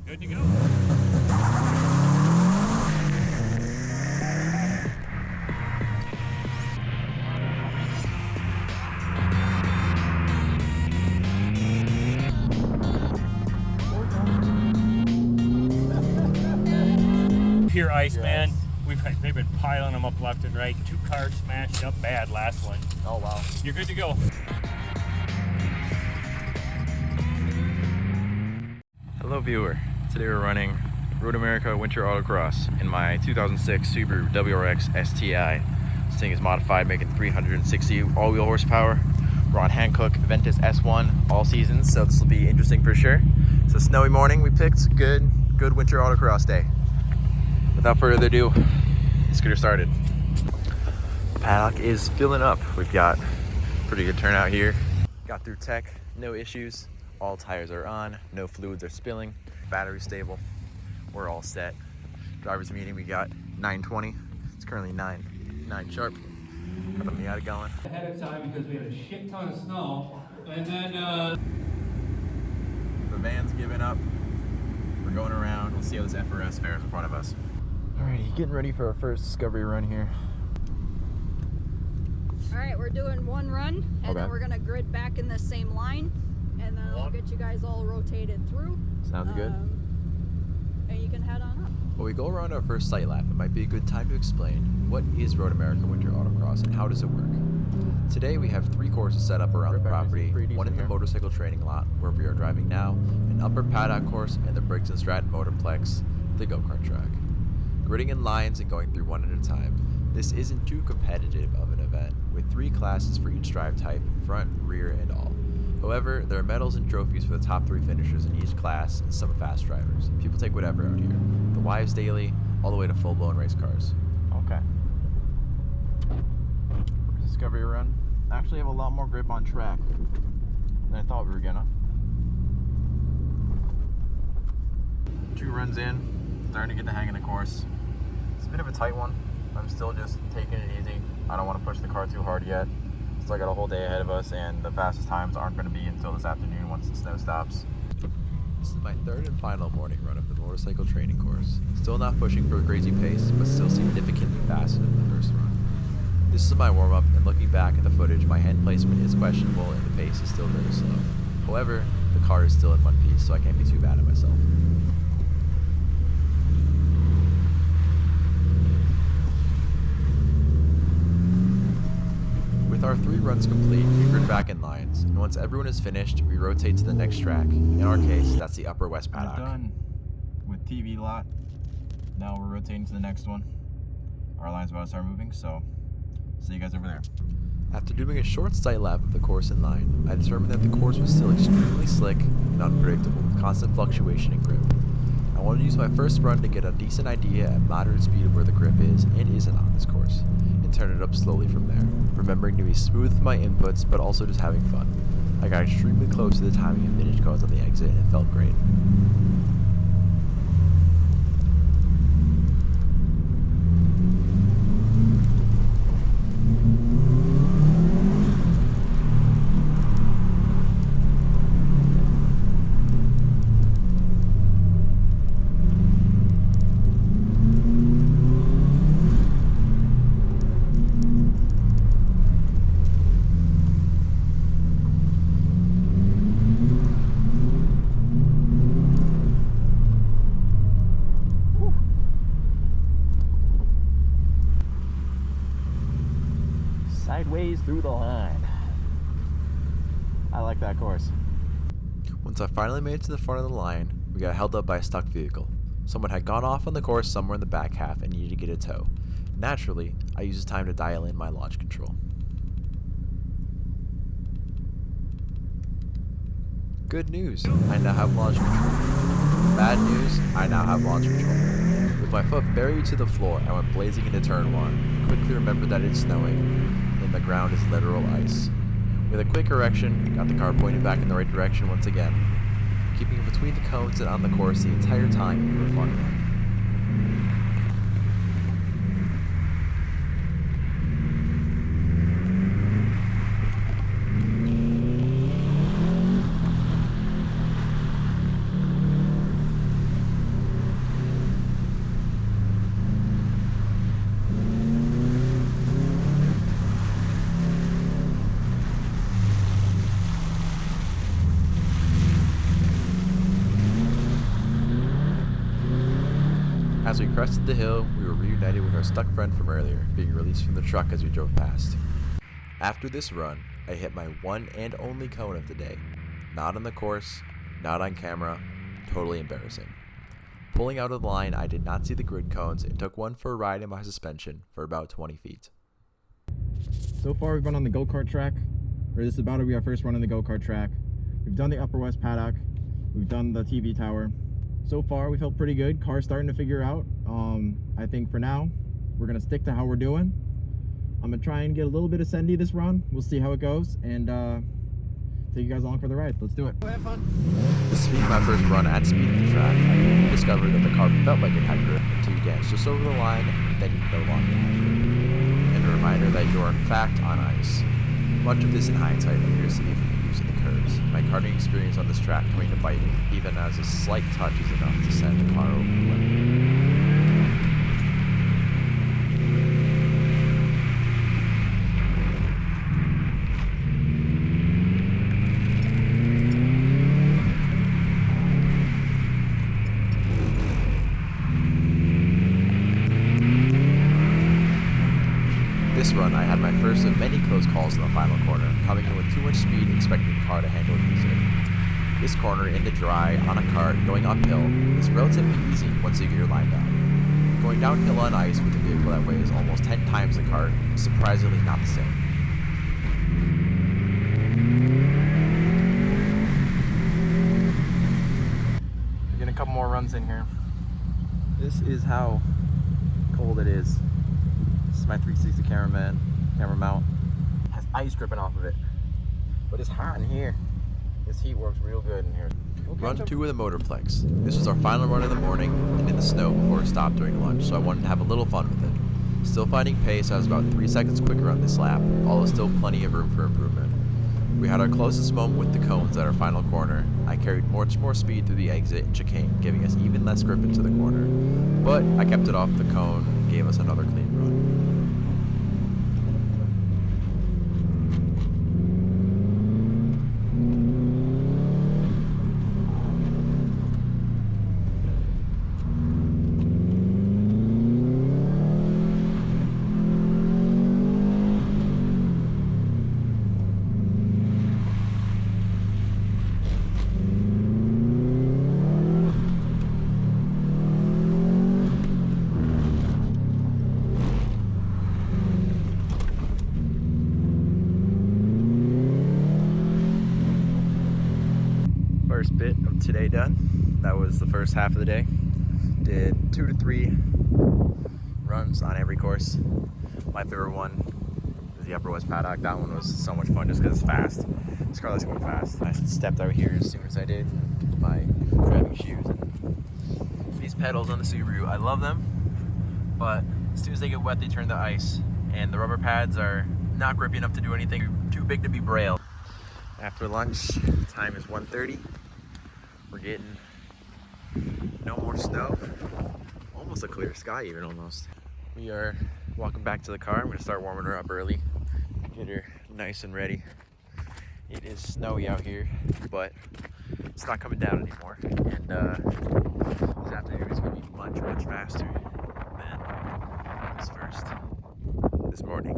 Good to go. Here, Iceman. They've been piling them up left and right. 2 cars smashed up bad last one. Oh wow. You're good to go. Hello viewer. Today we're running Road America Winter Autocross in my 2006 Subaru WRX STI. This thing is modified, making 360 all-wheel horsepower. We're on Hankook Ventus S1 all seasons, so this will be interesting for sure. It's a snowy morning. We picked good winter autocross day. Without further ado, let's get her started. Paddock is filling up. We've got pretty good turnout here. Got through tech, no issues. All tires are on, no fluids are spilling, battery stable. We're all set. Driver's meeting, we got 9:20. It's currently 9 sharp. Got the Miata going. Ahead of time because we had a shit ton of snow, and then The van's giving up. We're going around. We'll see how this FRS fares in front of us. Alrighty, getting ready for our first discovery run here. Alright, we're doing one run, and then we're gonna grid back in the same line, and then I'll get you guys all rotated through. Sounds good. And you can head on up. While we go around our first site lap, it might be a good time to explain what is Road America Winter Autocross and how does it work. Today we have 3 courses set up around the property, one in the motorcycle training lot where we are driving now, an Upper Paddock course, and the Briggs & Stratton Motorplex, the go-kart track. Gridding in lines and going through one at a time. This isn't too competitive of an event, with 3 classes for each drive type, front, rear, and all. However, there are medals and trophies for the top 3 finishers in each class and some fast drivers. People take whatever out here. The Wives Daily, all the way to full-blown race cars. Okay. Discovery run. Actually have a lot more grip on track than I thought we were gonna. 2 runs in, starting to get the hang of the course. It's a bit of a tight one. I'm still just taking it easy. I don't want to push the car too hard yet. Still got a whole day ahead of us, and the fastest times aren't going to be until this afternoon once the snow stops. This is my 3rd and final morning run of the motorcycle training course. Still not pushing for a crazy pace, but still significantly faster than the first run. This is my warm-up, and looking back at the footage, my hand placement is questionable and the pace is still very slow. However, the car is still in one piece, so I can't be too bad at myself. With our 3 runs complete, we grid back in lines, and once everyone is finished, we rotate to the next track. In our case, that's the Upper West Paddock. We're done with TV lot. Now we're rotating to the next one. Our line's about to start moving, so see you guys over there. After doing a short sight lap of the course in line, I determined that the course was still extremely slick and unpredictable with constant fluctuation in grip. I wanted to use my first run to get a decent idea at moderate speed of where the grip is and isn't on this course, and turn it up slowly from there, remembering to be smooth with my inputs but also just having fun. I got extremely close to the timing of finish codes on the exit and it felt great. Sideways through the line. I like that course. Once I finally made it to the front of the line, we got held up by a stuck vehicle. Someone had gone off on the course somewhere in the back half and needed to get a tow. Naturally, I used this time to dial in my launch control. Good news, I now have launch control. Bad news, I now have launch control. With my foot buried to the floor, I went blazing into turn 1. Quickly remembered that it's snowing, and the ground is literal ice. With a quick correction, got the car pointed back in the right direction once again, keeping it between the cones and on the course the entire time for a fun run. As we crested the hill, we were reunited with our stuck friend from earlier, being released from the truck as we drove past. After this run, I hit my one and only cone of the day. Not on the course, not on camera, totally embarrassing. Pulling out of the line, I did not see the grid cones and took one for a ride in my suspension for about 20 feet. So far we've been on the go-kart track, or this is about to be our first run on the go-kart track. We've done the Upper West Paddock, we've done the TV tower. So far we felt pretty good, car's starting to figure out. I think for now, we're gonna stick to how we're doing. I'm gonna try and get a little bit of Sendy this run. We'll see how it goes, and take you guys along for the ride. Let's do it. Have fun. This being my first run at speed of the track, I discovered that the car felt like it had grip until you danced just over the line, then you no longer had grip. And a reminder that you are in fact on ice. Much of this in hindsight appears to be from the use of the curves. My karting experience on this track coming to bite me, even as a slight touch is enough to send the car over the limit. This run, I had my first of many close calls in the final corner, coming in with too much speed, expecting the car to handle it easily. This corner in the dry, on a cart, going uphill, is relatively easy once you get your line down. Going downhill on ice with a vehicle that weighs almost 10 times the cart is surprisingly not the same. We're getting a couple more runs in here. This is how cold it is. This is my 360 camera mount. It has ice dripping off of it. But it's hot in here. This heat works real good in here. Run 2 of the Motorplex. This was our final run of the morning and in the snow before it stopped during lunch, so I wanted to have a little fun with it. Still finding pace, I was about 3 seconds quicker on this lap, although still plenty of room for improvement. We had our closest moment with the cones at our final corner. I carried much more speed through the exit and chicane, giving us even less grip into the corner. But I kept it off the cone and gave us another clean run. First bit of today done. That was the first half of the day. Did 2 to 3 runs on every course. My favorite one is the Upper West Paddock. That one was so much fun just because it's fast. This car likes going fast. I stepped out here as soon as I did in my driving shoes. And these pedals on the Subaru, I love them, but as soon as they get wet, they turn to ice. And the rubber pads are not grippy enough to do anything, too big to be braille. After lunch, time is 1:30. We're getting no more snow. Almost a clear sky even almost. We are walking back to the car. I'm gonna start warming her up early. Get her nice and ready. It is snowy out here, but it's not coming down anymore. And this afternoon is gonna be much, much faster than this morning.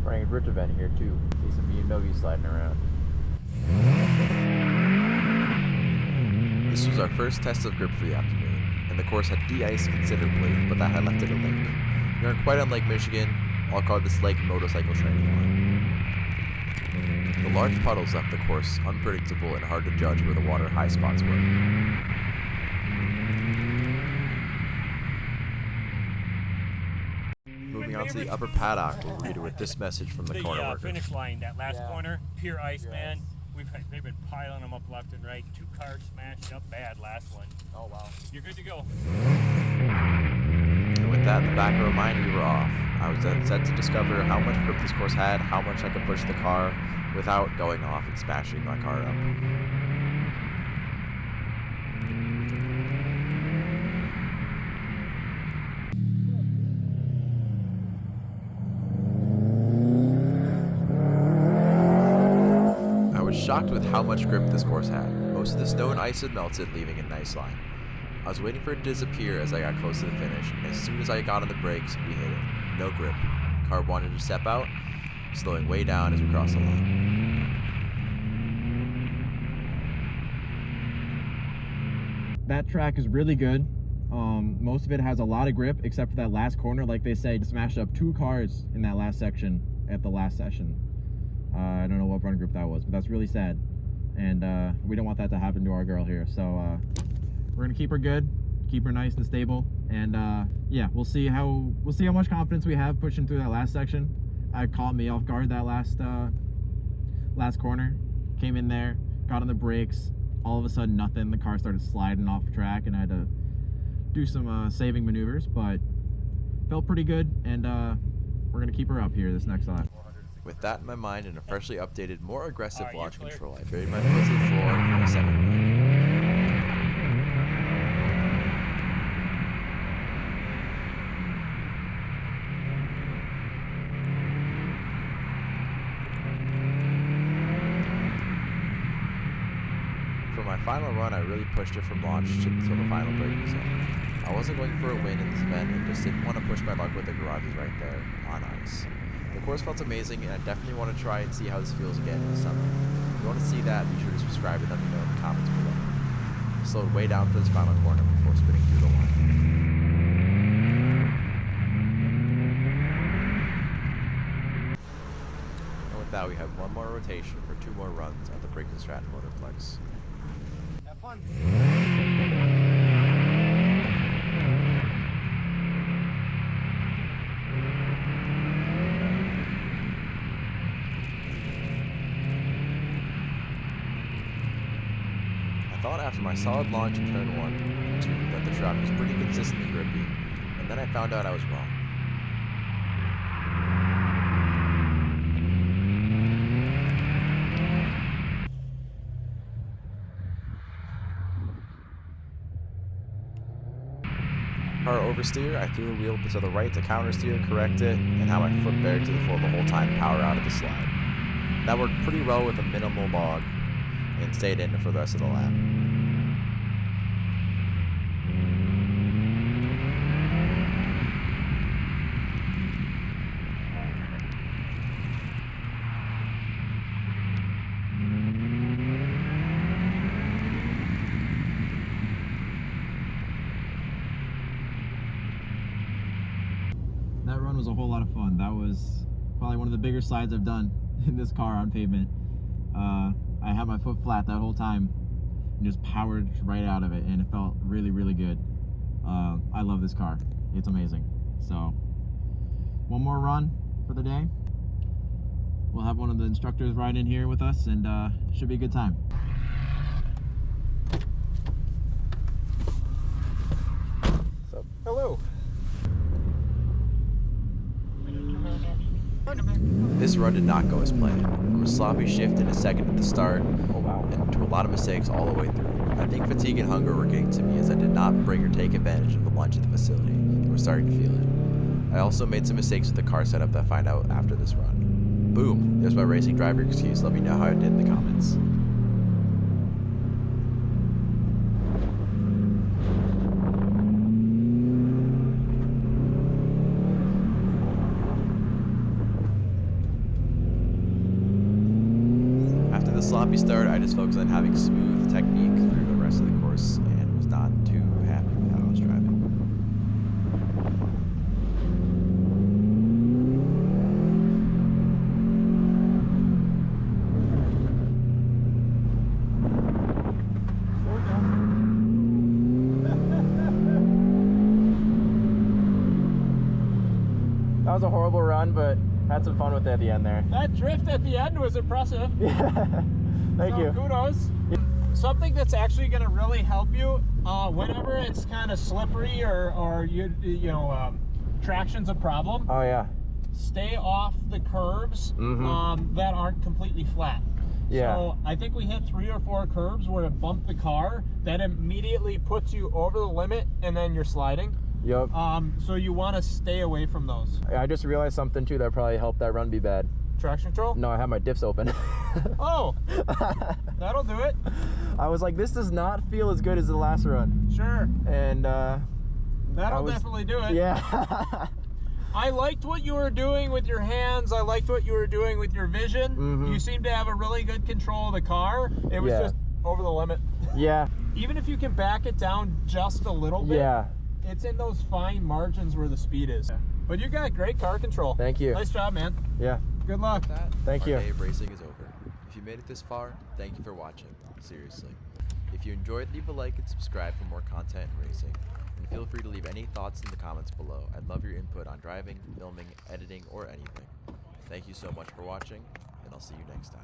Running a drift event here too. See some BMW sliding around. This was our first test of grip for the afternoon, and the course had de-iced considerably, but that had left it a lake. We aren't quite on Lake Michigan. I'll call this lake motorcycle training line. The large puddles left the course unpredictable and hard to judge where the water high spots were. Moving on to the upper paddock, we'll read it with this message from the corner worker. Finish line, that last corner, pure ice, man. They've been piling them up left and right. 2 cars smashed up bad last one. Oh wow. You're good to go. And with that in the back of my mind, we were off. I was set to discover how much grip this course had, how much I could push the car without going off and smashing my car up. shocked with how much grip this course had. Most of the snow and ice had melted, leaving a nice line. I was waiting for it to disappear as I got close to the finish, and as soon as I got on the brakes, we hit it. No grip. The car wanted to step out, slowing way down as we crossed the line. That track is really good. Most of it has a lot of grip, except for that last corner. Like they say, smashed up 2 cars in that last section at the last session. I don't know what run group that was, but that's really sad. And we don't want that to happen to our girl here. So we're gonna keep her good, keep her nice and stable, and yeah, we'll see how much confidence we have pushing through that last section. It caught me off guard that last corner. Came in there, got on the brakes. All of a sudden, nothing. The car started sliding off the track, and I had to do some saving maneuvers, but felt pretty good, and we're gonna keep her up here this next lap. With that in my mind and a freshly updated, more aggressive launch control, I buried my foot to the floor for my second run. For my final run, I really pushed it from launch until the final braking zone. I wasn't going for a win in this event and just didn't want to push my luck with the garages right there on ice. The course felt amazing, and I definitely want to try and see how this feels again in the summer. If you want to see that, be sure to subscribe and let me know in the comments below. I slowed way down for this final corner before spinning through the line. And with that, we have one more rotation for 2 more runs at the P17 Motorplex. Have fun. I thought after my solid launch in turn 1 and 2 that the track was pretty consistently grippy, and then I found out I was wrong. Car oversteer, I threw the wheel to the right to countersteer, correct it, and had my foot buried to the floor the whole time to power out of the slide. That worked pretty well with a minimal log, and stayed in for the rest of the lap. That run was a whole lot of fun. That was probably one of the bigger slides I've done in this car on pavement. I had my foot flat that whole time and just powered right out of it, and it felt really, really good. I love this car. It's amazing. So, one more run for the day. We'll have one of the instructors ride in here with us, and should be a good time. So, Hello. this run did not go as planned. From a sloppy shift in a second at the start, and to a lot of mistakes all the way through. I think fatigue and hunger were getting to me as I did not bring or take advantage of the lunch at the facility, and was starting to feel it. I also made some mistakes with the car setup that I find out after this run. Boom, there's my racing driver excuse. Let me know how I did in the comments. After the sloppy start, I just focused on having smooth technique through the rest of the course and was not too happy with how I was driving. That was a horrible run, but had some fun with it at the end there. That drift at the end was impressive. Yeah. Thank you. Kudos. Something that's actually going to really help you whenever it's kind of slippery or traction's a problem. Oh yeah. Stay off the curbs that aren't completely flat. Yeah. So I think we hit 3 or 4 curbs where it bumped the car. That immediately puts you over the limit, and then you're sliding. Yep. So you want to stay away from those. I just realized something too that probably helped that run be bad. traction control? No, I have my diffs open. Oh, that'll do it. I was like, this does not feel as good as the last run. Sure. And that'll definitely do it. Yeah. I liked what you were doing with your hands. I liked what you were doing with your vision. You seem to have a really good control of the car. It was just over the limit. Yeah. Even if you can back it down just a little bit, it's in those fine margins where the speed is. But you got great car control. Thank you. Nice job, man. Yeah. Good luck. Thank you. Our day of racing is over. If you made it this far, thank you for watching. Seriously. If you enjoyed, leave a like and subscribe for more content and racing. And feel free to leave any thoughts in the comments below. I'd love your input on driving, filming, editing, or anything. Thank you so much for watching, and I'll see you next time.